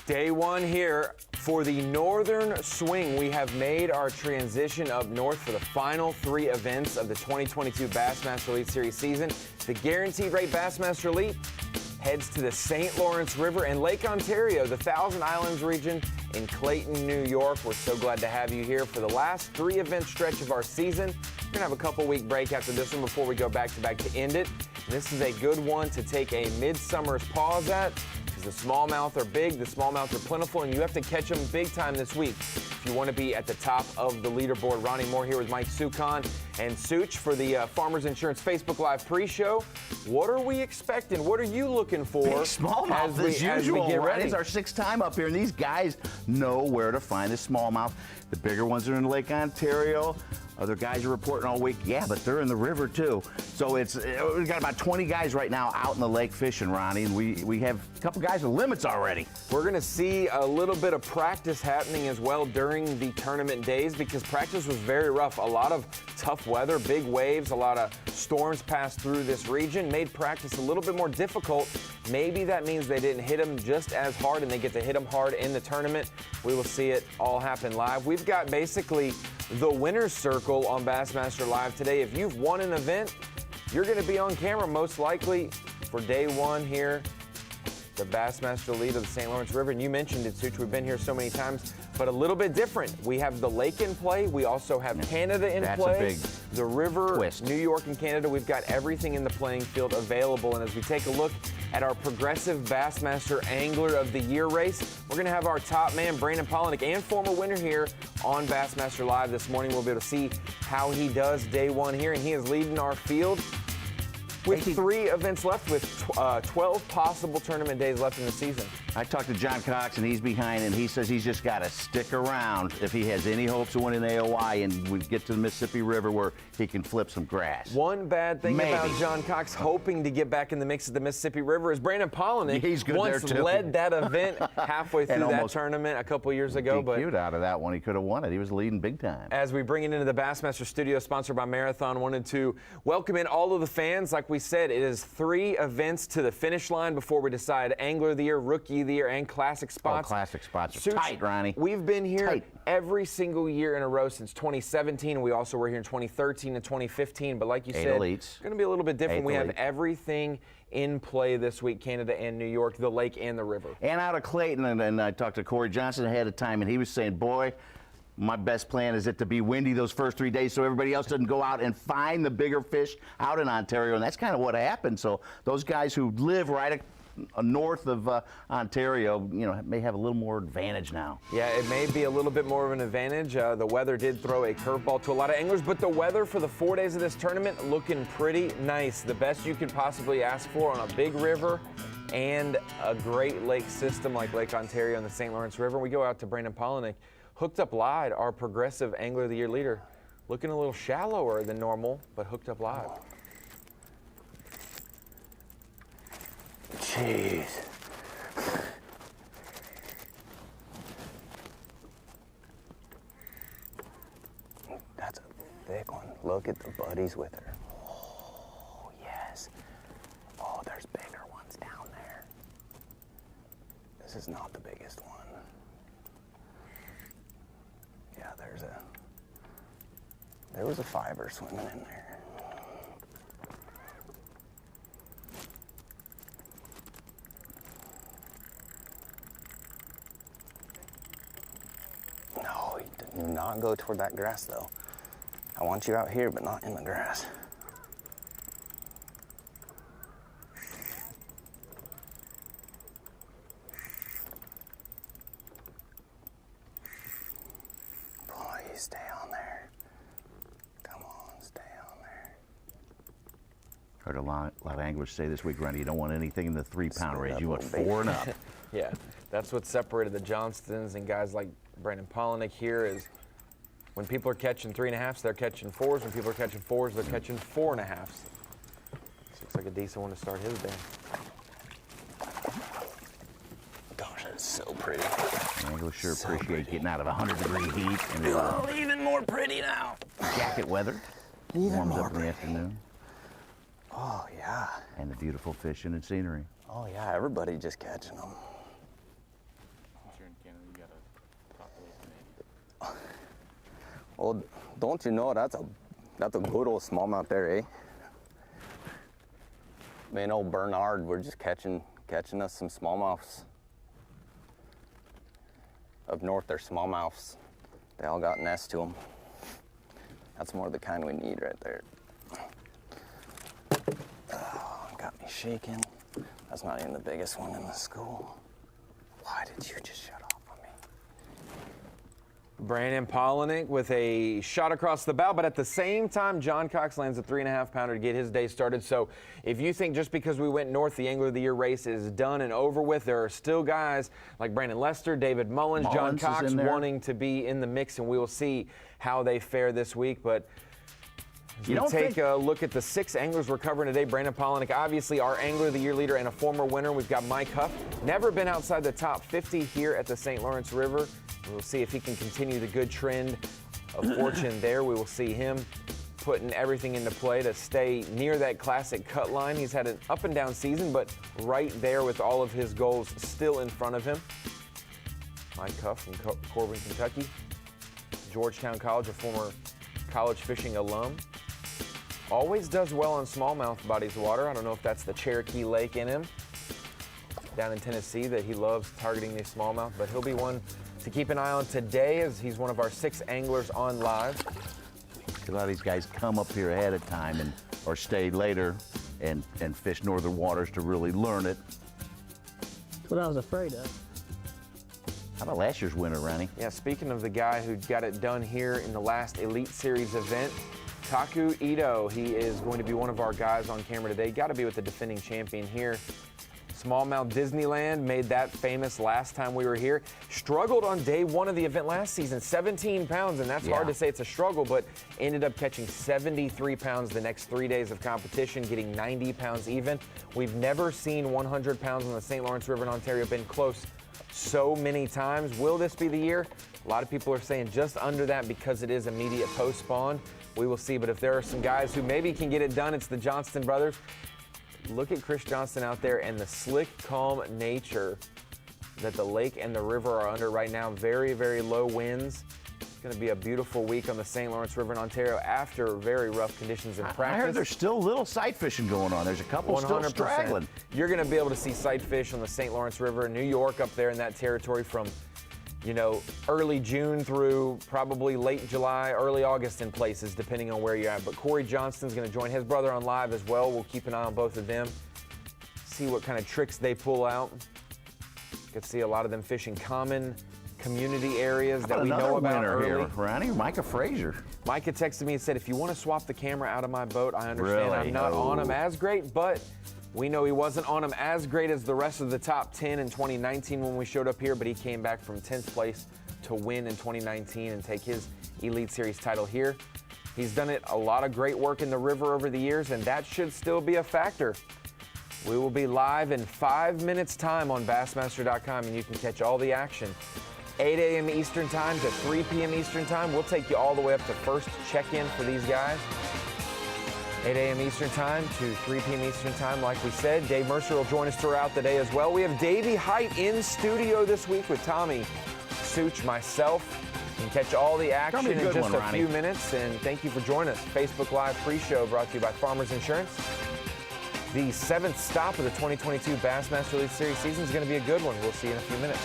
Day one here for the Northern Swing. We have made our transition up north for the final three events of the 2022 Bassmaster Elite Series season. The Guaranteed Rate Bassmaster Elite heads to the St. Lawrence River and Lake Ontario, the Thousand Islands region in Clayton, New York. We're so glad to have you here for the last three event stretch of our season. We're going to have a couple week break after this one before we go back to end it. And this is a good one to take a midsummer's pause at, because the smallmouth are big, the smallmouth are plentiful, and you have to catch them big time this week if you want to be at the top of the leaderboard. Ronnie Moore here with Mike Sukon and Such for the Farmers Insurance Facebook Live pre-show. What are we expecting? What are you looking for? Big smallmouth as usual. Get ready? It's our sixth time up here, and these guys know where to find the smallmouth. The bigger ones are in Lake Ontario. Other guys are reporting all week. Yeah, but they're in the river too. So we've got about 20 guys right now out in the lake fishing, Ronnie, and we have a couple guys with limits already. We're going to see a little bit of practice happening as well during the tournament days, because practice was very rough. A lot of tough weather, big waves, a lot of storms passed through this region, made practice a little bit more difficult. Maybe that means they didn't hit them just as hard, and they get to hit them hard in the tournament. We will see it all happen live. We've got basically the winner's circle on Bassmaster Live today. If you've won an event, you're going to be on camera most likely for day one here, the Bassmaster Elite of the St. Lawrence River. And you mentioned it, Such, we've been here so many times, but a little bit different. We have the lake in play. We also have Canada in play. That's a big the river, twist. New York and Canada. We've got everything in the playing field available. And as we take a look at our Progressive Bassmaster Angler of the Year race, we're going to have our top man, Brandon Polinick, and former winner here on Bassmaster Live this morning. We'll be able to see how he does day one here, and he is leading our field with three events left, with 12 possible tournament days left in the season. I talked to John Cox, and he's behind, and he says he's just got to stick around if he has any hopes of winning AOI, and we get to the Mississippi River where he can flip some grass. One bad thing about John Cox hoping to get back in the mix of the Mississippi River is Brandon Polinick once led that event halfway through that tournament a couple years ago. But cute out of that one. He could have won it. He was leading big time. As we bring it into the Bassmaster studio, sponsored by Marathon, wanted to welcome in all of the fans. Like we said, it is three events to the finish line before we decide Angler of the Year, Rookie of the Year, and Classic Spots. Oh, Classic Spots are tight, Ronnie. We've been here every single year in a row since 2017, and we also were here in 2013 and 2015. But like you said, it's going to be a little bit different. We have everything in play this week, Canada and New York, the lake and the river. And out of Clayton, and I talked to Corey Johnson ahead of time, and he was saying, boy, my best plan is it to be windy those first 3 days so everybody else doesn't go out and find the bigger fish out in Ontario. And that's kind of what happened. So those guys who live right north of Ontario, may have a little more advantage now. Yeah, it may be a little bit more of an advantage. The weather did throw a curveball to a lot of anglers, but the weather for the 4 days of this tournament looking pretty nice. The best you could possibly ask for on a big river and a great lake system like Lake Ontario and the St. Lawrence River. We go out to Brandon Polinick. Hooked Up Live, our Progressive Angler of the Year leader, looking a little shallower than normal, but hooked up live. Jeez. That's a thick one. Look at the buddies with her. Oh, yes. Oh, there's bigger ones down there. This is not the biggest one. Yeah, there was a fiver swimming in there. No, do not go toward that grass though. I want you out here, but not in the grass. Stay on there. Come on, stay on there. Heard a lot of anglers say this week, Ronnie, you don't want anything in the 3-pound range. You want 4 and up. Yeah, that's what separated the Johnstons and guys like Brandon Polinick here is when people are catching 3.5s, they're catching 4s. When people are catching 4s, they're catching 4.5s. This looks like a decent one to start his day. Gosh, that's so pretty. Anglers sure appreciate getting out of 100-degree heat. And even more pretty now. Jacket weather. Warms up in the afternoon. Oh, yeah. And the beautiful fishing and scenery. Oh, yeah, everybody just catching them. Well, don't you know that's a good old smallmouth there, eh? Me and old Bernard, we're just catching us some smallmouths. Up north, they're smallmouths. They all got nests to them. That's more the kind we need right there. Oh, got me shaking. That's not even the biggest one in the school. Why did you just shut off on me? Brandon Polinick with a shot across the bow, but at the same time, John Cox lands a 3.5 pounder to get his day started. So if you think just because we went north, the Angler of the Year race is done and over with, there are still guys like Brandon Lester, David Mullins, John Cox wanting to be in the mix, and we will see how they fare this week. But as we take a look at the 6 anglers we're covering today, Brandon Polinick, obviously our Angler of the Year leader and a former winner. We've got Mike Huff, never been outside the top 50 here at the St. Lawrence River. We'll see if he can continue the good trend of fortune there. We will see him putting everything into play to stay near that classic cut line. He's had an up and down season, but right there with all of his goals still in front of him. Mike Huff from Corbin, Kentucky. Georgetown College, a former college fishing alum. Always does well on smallmouth bodies of water. I don't know if that's the Cherokee Lake in him down in Tennessee that he loves targeting these smallmouth, but he'll be one to keep an eye on today as he's one of our 6 anglers on live. A lot of these guys come up here ahead of time or stay later and fish northern waters to really learn it. That's what I was afraid of. How about last year's winner, Ronnie? Yeah, speaking of the guy who got it done here in the last Elite Series event, Taku Ito, he is going to be one of our guys on camera today. Got to be with the defending champion here. Smallmouth Disneyland, made that famous last time we were here. Struggled on day 1 of the event last season, 17 pounds, and that's hard to say it's a struggle, but ended up catching 73 pounds the next 3 days of competition, getting 90 pounds even. We've never seen 100 pounds on the St. Lawrence River in Ontario, been close so many times. Will this be the year? A lot of people are saying just under that because it is immediate post-spawn. We will see, but if there are some guys who maybe can get it done, it's the Johnston brothers. Look at Chris Johnston out there and the slick, calm nature that the lake and the river are under right now. Very, very low winds. It's going to be a beautiful week on the St. Lawrence River in Ontario after very rough conditions in practice. I heard there's still a little sight fishing going on. There's a couple 100%. Still straggling. You're going to be able to see sight fish on the St. Lawrence River in New York up there in that territory from, you know, early June through probably late July, early August in places, depending on where you're at. But Corey Johnston's going to join his brother on live as well. We'll keep an eye on both of them, see what kind of tricks they pull out. You can see a lot of them fishing common community areas that we know about early. Here, Ronnie, Micah Frazier. Micah texted me and said, if you want to swap the camera out of my boat, I understand. Really? I'm not on him as great, but we know he wasn't on him as great as the rest of the top 10 in 2019 when we showed up here, but he came back from 10th place to win in 2019 and take his Elite Series title here. He's done a lot of great work in the river over the years, and that should still be a factor. We will be live in 5 minutes time on Bassmaster.com, and you can catch all the action. 8 a.m. Eastern time to 3 p.m. Eastern time. We'll take you all the way up to first check-in for these guys. 8 a.m. Eastern time to 3 p.m. Eastern time, like we said. Dave Mercer will join us throughout the day as well. We have Davey Height in studio this week with Tommy Such, myself. You can catch all the action in just a few minutes. And thank you for joining us. Facebook Live pre-show brought to you by Farmers Insurance. The 7th stop of the 2022 Bassmaster Elite Series season is going to be a good one. We'll see you in a few minutes.